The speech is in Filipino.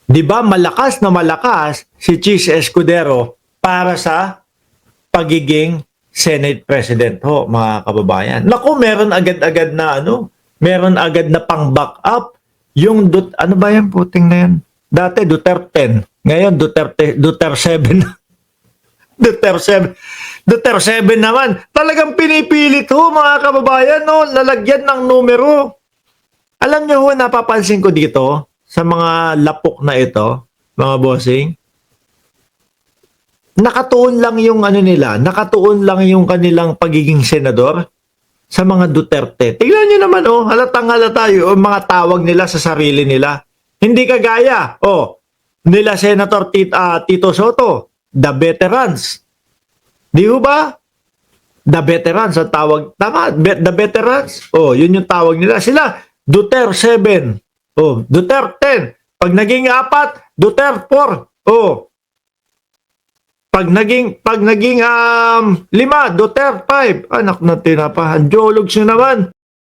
'Di ba malakas na malakas si Chis Escudero para sa pagiging Senate President ho, mga kababayan. Naku, meron agad-agad na meron agad na pang-back up yung ano ba yan, puting na yan? Dati Duterte 10, ngayon Duterte 7. Duterte 7 naman. Talagang pinipilit ho, mga kababayan, no, lalagyan ng numero. Alam niyo ho, napapansin ko dito sa mga lapok na ito, mga bossing, nakatuon lang yung nila, nakatuon lang yung kanilang pagiging senador sa mga Duterte. Tingnan niyo naman, halatang halata yung mga tawag nila sa sarili nila. Hindi kagaya, nila Senator Tito Soto, the veterans. Di ba? The veterans ang tawag. Tama, the veterans. Yun yung tawag nila. Sila, Duterte 7. Duterte 10. Pag naging 4, Duterte 4. Pag naging 5, Duterte 5. Anak na tinapahan. Jologs nyo naman.